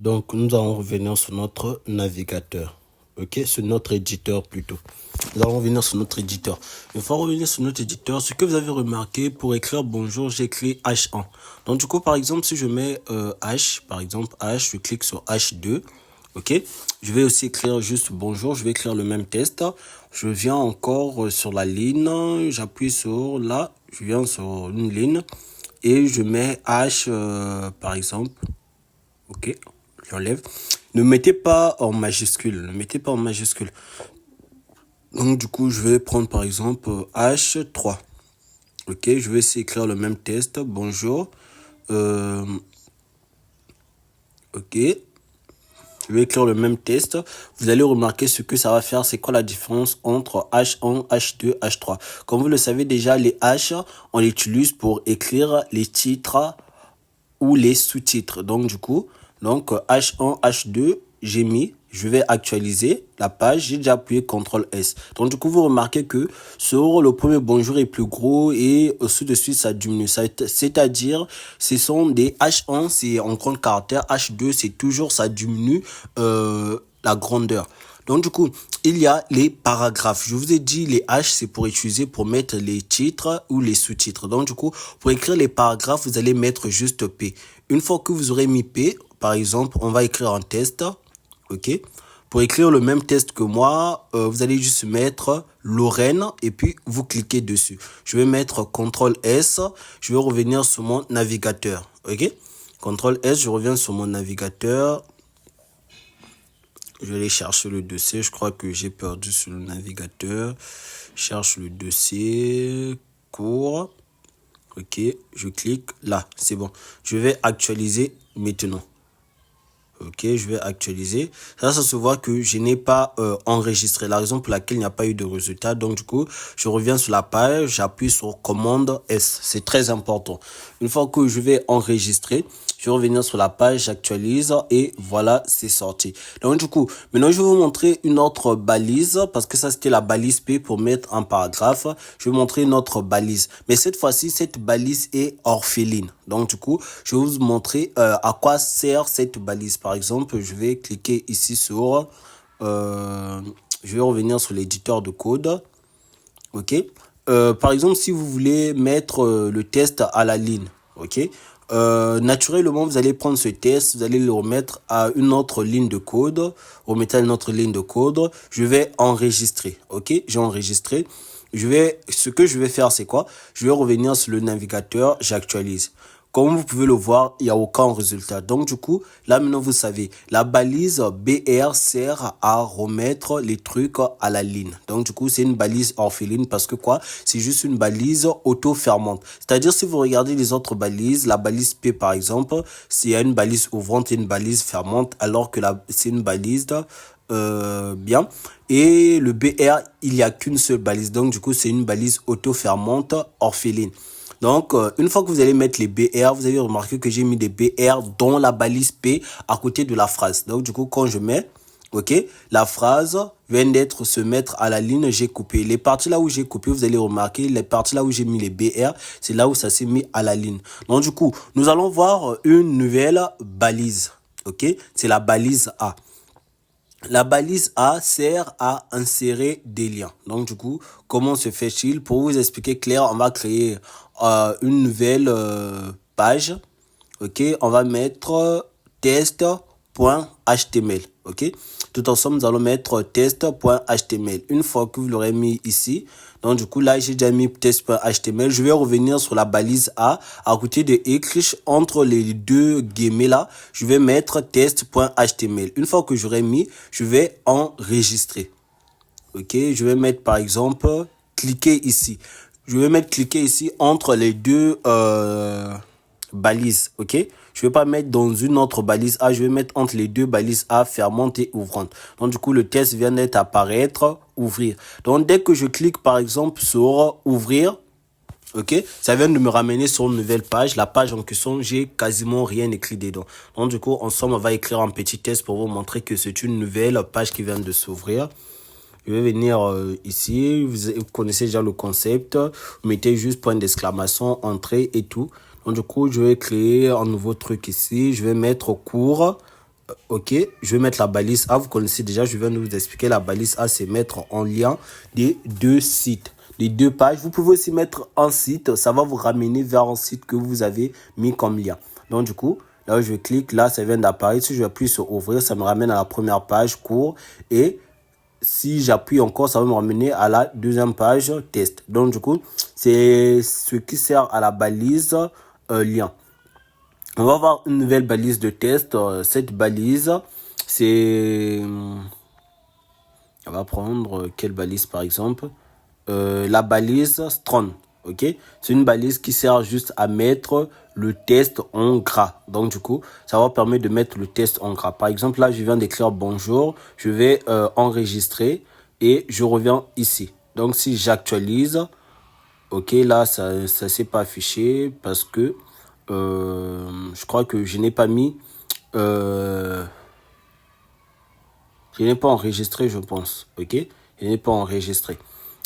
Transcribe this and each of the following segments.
Donc, nous allons revenir sur notre navigateur, ok, sur notre éditeur plutôt. Nous allons revenir sur notre éditeur. Une fois revenu sur notre éditeur, ce que vous avez remarqué, pour écrire bonjour, j'ai écrit H1. Donc, du coup, par exemple, si je mets H, par exemple, H, je clique sur H2, ok. Je vais aussi écrire juste bonjour, je vais écrire le même test. Je viens encore sur la ligne, j'appuie sur là, je viens sur une ligne et je mets H, par exemple, ok. J'enlève. Ne mettez pas en majuscule. Ne mettez pas en majuscule. Donc, du coup, je vais prendre par exemple H3. Ok, je vais essayer d'écrire le même test. Bonjour. Ok. Je vais écrire le même test. Vous allez remarquer ce que ça va faire. C'est quoi la différence entre H1, H2, H3. Comme vous le savez déjà, les H, on les utilise pour écrire les titres ou les sous-titres. Donc, du coup, H1, H2, j'ai mis, je vais actualiser la page, j'ai déjà appuyé CTRL S. Donc, du coup, vous remarquez que sur le premier bonjour est plus gros et au-dessus de suite, ça diminue. C'est-à-dire, ce sont des H1, c'est en grand caractère, H2, c'est toujours, ça diminue la grandeur. Donc, du coup, il y a les paragraphes. Je vous ai dit, les H, c'est pour utiliser pour mettre les titres ou les sous-titres. Donc, du coup, pour écrire les paragraphes, vous allez mettre juste P. Une fois que vous aurez mis P, par exemple, on va écrire un test. OK? Pour écrire le même test que moi, vous allez juste mettre Lorraine et puis vous cliquez dessus. Je vais mettre CTRL S. Je vais revenir sur mon navigateur. OK? CTRL S, je reviens sur mon navigateur. Je vais aller chercher le dossier. Je crois que j'ai perdu sur le navigateur. Je cherche le dossier. Cours. Ok. Je clique là. C'est bon. Je vais actualiser maintenant. Ok, je vais actualiser. Ça se voit que je n'ai pas enregistré. La raison pour laquelle il n'y a pas eu de résultat. Donc, du coup, je reviens sur la page. J'appuie sur commande S. C'est très important. Une fois que je vais enregistrer, je vais revenir sur la page, j'actualise et voilà, c'est sorti. Donc, du coup, maintenant, je vais vous montrer une autre balise parce que ça, c'était la balise P pour mettre un paragraphe. Je vais vous montrer une autre balise. Mais cette fois-ci, cette balise est orpheline. Donc, du coup, je vais vous montrer à quoi sert cette balise. Par exemple, je vais cliquer ici sur... je vais revenir sur l'éditeur de code. OK. Par exemple, si vous voulez mettre le test à la ligne, OK. Naturellement, vous allez prendre ce test, vous allez le remettre à une autre ligne de code. Remettez à une autre ligne de code. Je vais enregistrer, OK. J'ai enregistré. Ce que je vais faire, c'est quoi? Je vais revenir sur le navigateur, j'actualise. Comme vous pouvez le voir, il n'y a aucun résultat. Donc, du coup, là, maintenant, vous savez, la balise BR sert à remettre les trucs à la ligne. Donc, du coup, c'est une balise orpheline parce que quoi? C'est juste une balise auto-fermante. C'est-à-dire, si vous regardez les autres balises, la balise P, par exemple, c'est une balise ouvrante et une balise fermante, alors que c'est une balise bien. Et le BR, il n'y a qu'une seule balise. Donc, du coup, c'est une balise auto-fermante orpheline. Donc, une fois que vous allez mettre les BR, vous allez remarquer que j'ai mis des BR dans la balise P à côté de la phrase. Donc, du coup, quand je mets, ok, la phrase vient d'être se mettre à la ligne, j'ai coupé. Les parties là où j'ai coupé, vous allez remarquer, les parties là où j'ai mis les BR, c'est là où ça s'est mis à la ligne. Donc, du coup, nous allons voir une nouvelle balise. Ok, c'est la balise A. La balise A sert à insérer des liens. Donc, du coup, comment se fait-il? Pour vous expliquer clair, on va créer une nouvelle page. OK, on va mettre test.html. OK, tout ensemble, nous allons mettre test.html. Une fois que vous l'aurez mis ici, donc du coup, là, j'ai déjà mis test.html. Je vais revenir sur la balise A. À côté de écrit entre les deux guillemets là, je vais mettre test.html. Une fois que j'aurai mis, je vais enregistrer. OK, je vais mettre par exemple, cliquer ici. Je vais mettre cliquer ici entre les deux balise, ok? Je vais pas mettre dans une autre balise A, je vais mettre entre les deux balises A, fermante et ouvrante. Donc, du coup, le test vient d'être apparaître, ouvrir. Donc, dès que je clique, par exemple, sur ouvrir, ok, ça vient de me ramener sur une nouvelle page. La page en question, j'ai quasiment rien écrit dedans. Donc, du coup, ensemble, on va écrire un petit test pour vous montrer que c'est une nouvelle page qui vient de s'ouvrir. Je vais venir ici, vous connaissez déjà le concept, vous mettez juste point d'exclamation, entrée et tout. Donc du coup, je vais créer un nouveau truc ici, je vais mettre cours Ok, je vais mettre la balise A. Vous connaissez déjà, je viens de vous expliquer. La balise A, c'est mettre en lien des deux sites, des deux pages. Vous pouvez aussi mettre un site. Ça va vous ramener vers un site que vous avez mis comme lien. Donc, du coup, là où je clique, là, ça vient d'apparaître. Si je appuie sur ouvrir, ça me ramène à la première page cours. Et si j'appuie encore, ça va me ramener à la deuxième page test. Donc, du coup, c'est ce qui sert à la balise lien. On va avoir une nouvelle balise de test. Cette balise, c'est... On va prendre quelle balise par exemple? La balise Strong. Ok, c'est une balise qui sert juste à mettre le test en gras. Donc du coup, ça va permettre de mettre le test en gras. Par exemple, là, je viens d'écrire bonjour. Je vais enregistrer et je reviens ici. Donc si j'actualise, ok, là, ça s'est pas affiché parce que je crois que je n'ai pas mis... je n'ai pas enregistré, je pense. Ok, je n'ai pas enregistré.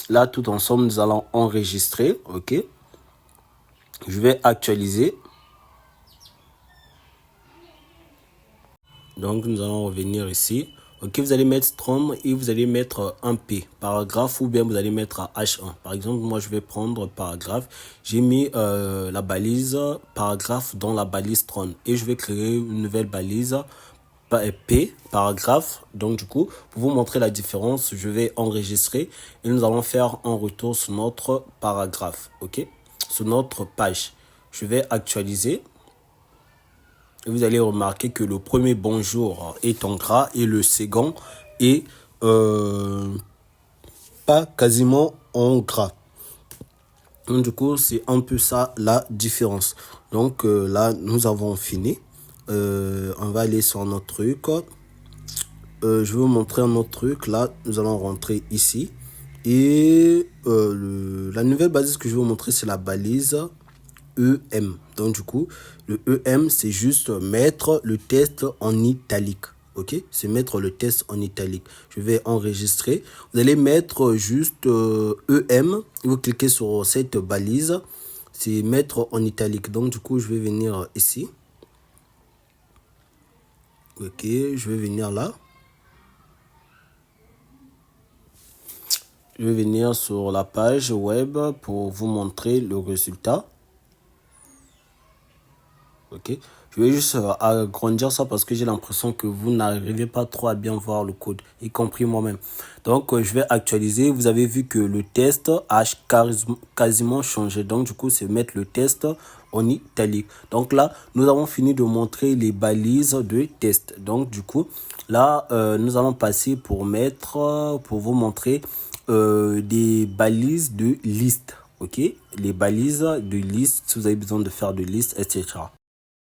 Là, tout ensemble, nous allons enregistrer. Ok, je vais actualiser. Donc, nous allons revenir ici. Ok, vous allez mettre Strom et vous allez mettre un P, paragraphe, ou bien vous allez mettre H1. Par exemple, moi, je vais prendre paragraphe. J'ai mis la balise paragraphe dans la balise Strom et je vais créer une nouvelle balise P, paragraphe. Donc, du coup, pour vous montrer la différence, je vais enregistrer et nous allons faire un retour sur notre paragraphe. Ok, sur notre page. Je vais actualiser. Et vous allez remarquer que le premier bonjour est en gras et le second est pas quasiment en gras. Donc du coup, c'est un peu ça la différence. Donc là, nous avons fini. On va aller sur notre truc. Je vais vous montrer un autre truc. Là, nous allons rentrer ici. Et la nouvelle balise que je vais vous montrer, c'est la balise EM. Donc du coup, le EM, c'est juste mettre le test en italique. Ok, c'est mettre le test en italique. Je vais enregistrer. Vous allez mettre juste EM. Vous cliquez sur cette balise. C'est mettre en italique. Donc du coup, je vais venir ici. Ok, je vais venir là. Je vais venir sur la page web pour vous montrer le résultat. Ok, je vais juste agrandir ça parce que j'ai l'impression que vous n'arrivez pas trop à bien voir le code, y compris moi-même. Donc, je vais actualiser. Vous avez vu que le test a quasiment changé. Donc, du coup, c'est mettre le test en italique. Donc là, nous avons fini de montrer les balises de test. Donc, du coup, là, nous allons passer pour vous montrer des balises de liste. Ok, les balises de liste, si vous avez besoin de faire de liste, etc.